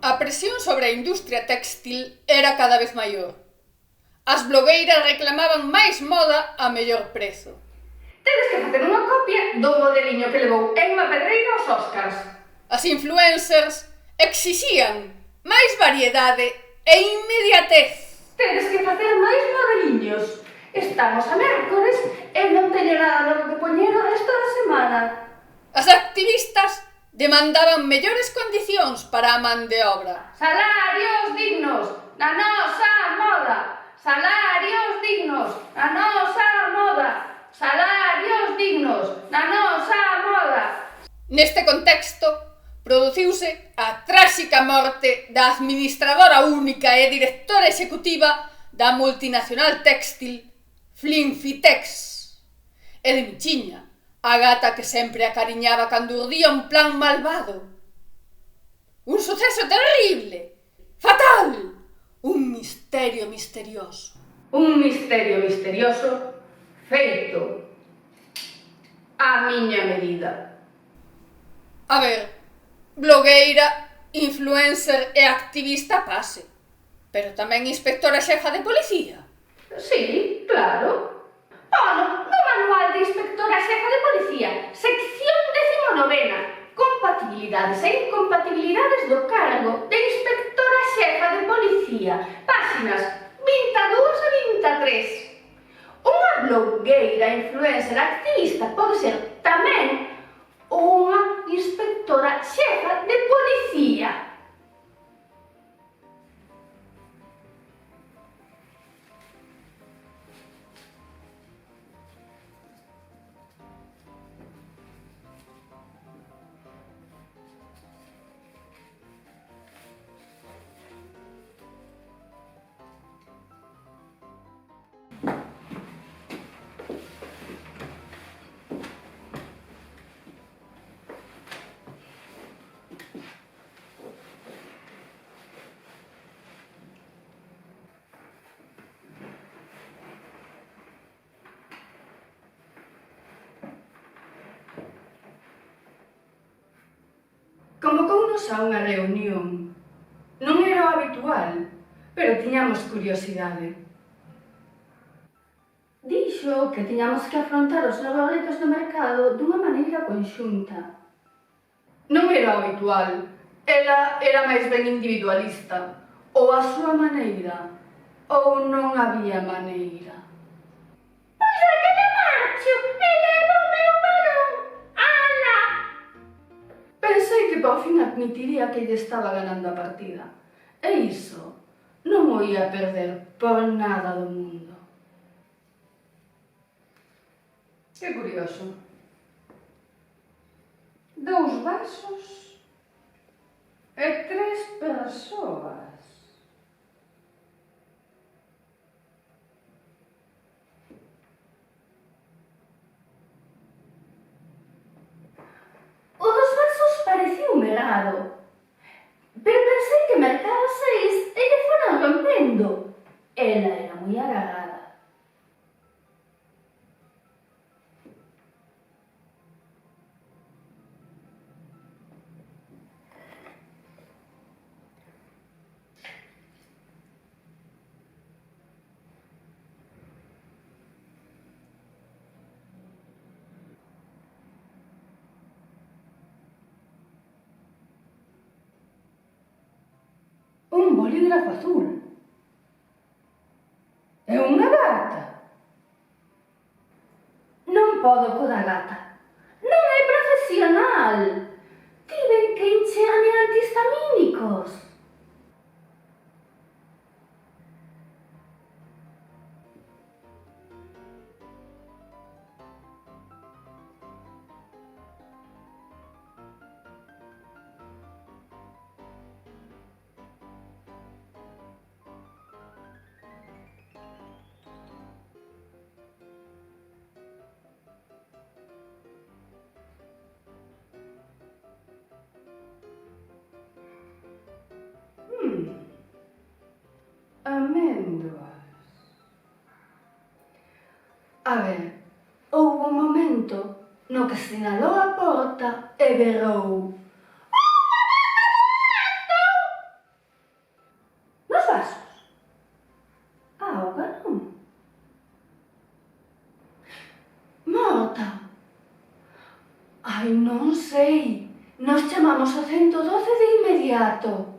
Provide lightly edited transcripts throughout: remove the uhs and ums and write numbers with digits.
A presión sobre a industria téxtil era cada vez maior. As blogueiras reclamaban máis moda a mellor prezo. Tedes que facer unha copia do modeliño que levou Emma Pedreira aos Óscars. As influencers exixían máis variedade e inmediatez. Tedes que facer máis modeliños. Estamos a mércores e non teño nada novo que poñer o resto da semana. As activistas demandaban mellores condicións para a man de obra. Salarios dignos na nosa moda. Salarios dignos na nosa moda. Salarios dignos na nosa moda. Neste contexto, produciuse a tráxica morte da administradora única e directora executiva da multinacional téxtil Flinfitex e de Michiña, a gata que sempre acariñaba cando urdía un plan malvado. Un suceso terrible, fatal, un misterio misterioso. Un misterio misterioso feito a miña medida. A ver, blogueira, influencer e activista pase, pero tamén inspectora xefa de policía. Sí, claro. Pono no manual de inspectora xefa de policía, sección 19ª, compatibilidades e incompatibilidades do cargo de inspectora xefa de policía, páxinas 22 a 23. Unha blogueira, influencer, activista pode ser tamén unha inspectora xefa de policía. Convocounos a unha reunión. Non era o habitual, pero tiñamos curiosidade. Dixo que tiñamos que afrontar os novos retos do mercado dunha maneira conxunta. Non era o habitual. Ela era máis ben individualista. Ou a súa maneira, ou non había maneira. Pois é que me marcho e levo o meu balón. Ala! Pensei que por fin admitiría que lle estaba ganando a partida. E iso non o ia perder por nada do mundo. Que curioso. 2 vasos e 3 persoas. O dos vasos pareciume raro, pero pensei que mercara 6 e lle foran rompendo. Ela era moi agarrada. Un bolígrafo azul. E unha gata. Non podo coa gata. Non é profesional. Tiven que encherme antihistamínicos. Améndoas. A ver, houbo un momento no que sinalou a porta e berrou: nota? Ai, non sei. Nos chamamos ao 112 de inmediato.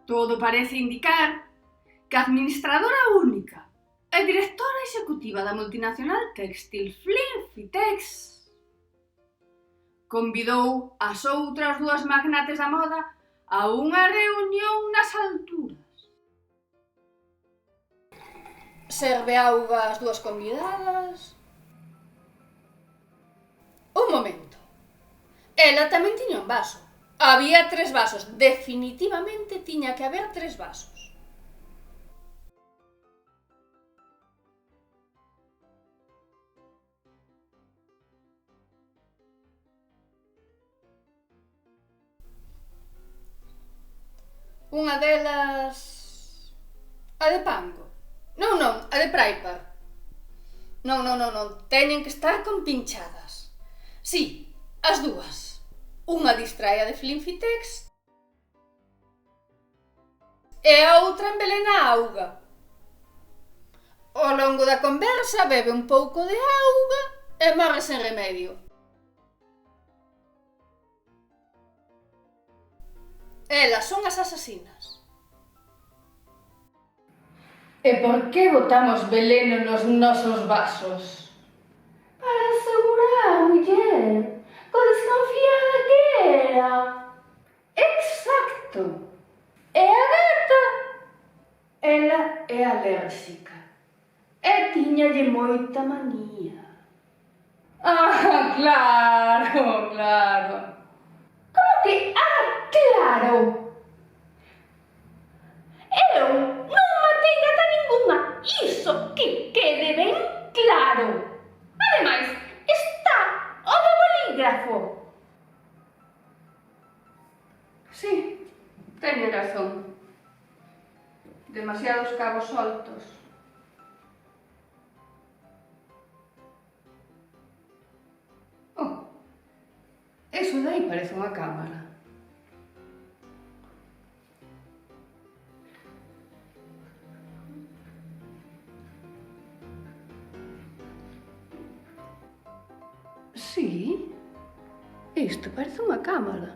Todo parece indicar que a administradora única e directora executiva da multinacional téxtil Flinfitex convidou as outras dúas magnates da moda a unha reunión nas alturas. Serve auga as dúas convidadas? Un momento. Ela tamén tiña un vaso. Había 3 vasos. Definitivamente tiña que haber 3 vasos. Unha delas... a de Pango. Non, a de Praipar. Non, teñen que estar compinchadas. Si, as dúas. Unha distrae a de Flinfitex e a outra embelena a auga. Ao longo da conversa bebe un pouco de auga e morre sen remedio. Elas son as asasinas. E por que botamos veleno nos nosos vasos? Para asegurar a muller, co desconfiada que era. Exacto. E a gata? Ela é alérxica. E tiñalle moita manía. Ah, claro. Como que, claro? Eu non matei gata ningunha, iso que quede ben claro. Ademais, está o do bolígrafo. Sí, teñe razón. Demasiados cabos soltos. Oh, eso de aí parece unha cámara. Sí, isto parece unha cámara.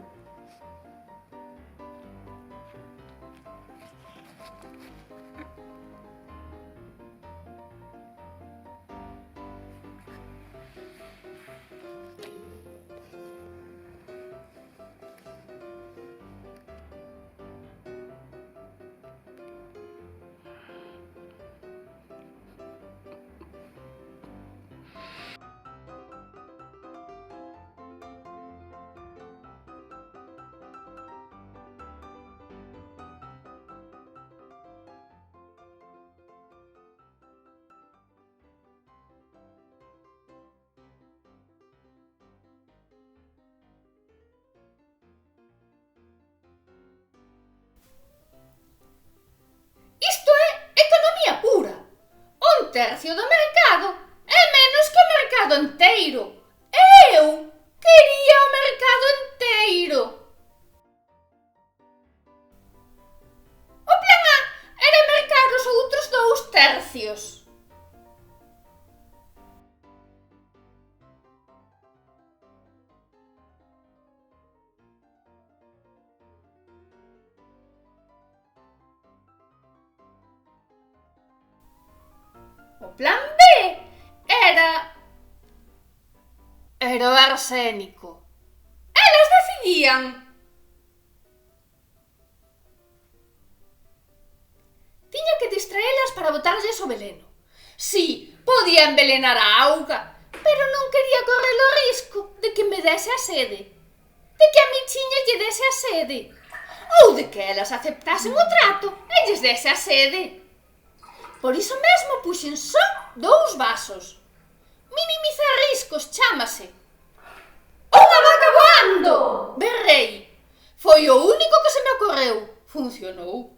Isto é economía pura. 1/3 do mercado é menos que o mercado enteiro. Eu quería o mercado enteiro. O plan A era mercar os outros 2/3. O plan B era o arsénico. Elas decidían. Tiña que distraelas para botarlles o veleno. Si, podía envelenar a auga, pero non quería correr o risco de que me dese a sede, de que a michiña lle dese a sede, ou de que elas aceptasen o trato e lles dese a sede. Por iso mesmo puxen só 2 vasos. Minimizar riscos, chámase. Unha vaca voando! Berrei. Foi o único que se me ocorreu. Funcionou.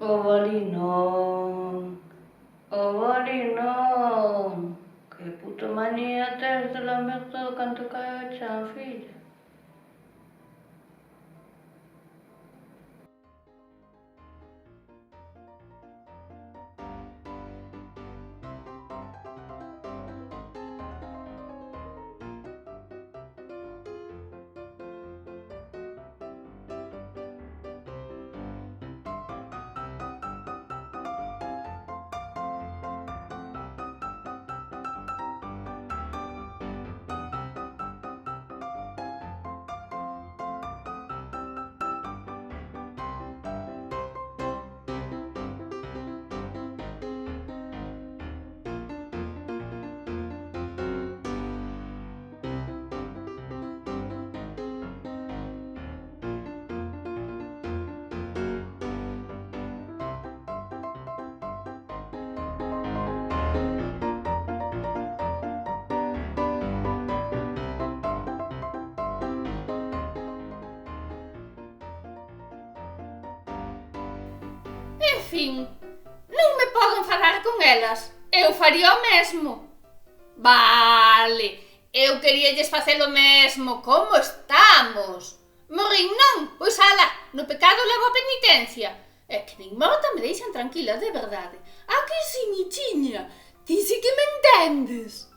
O boli non. Que puta manía tes de lamer todo canto cae a chan, filla. En fin, non me podo enfadar con elas. Eu faría o mesmo. Vale, eu queríalles facer o mesmo. Como estamos? Morrín non? Pois ala, no pecado levo a penitencia. É que nin morta me deixan tranquila, de verdade. A que si, michiña? Ti si que me entendes?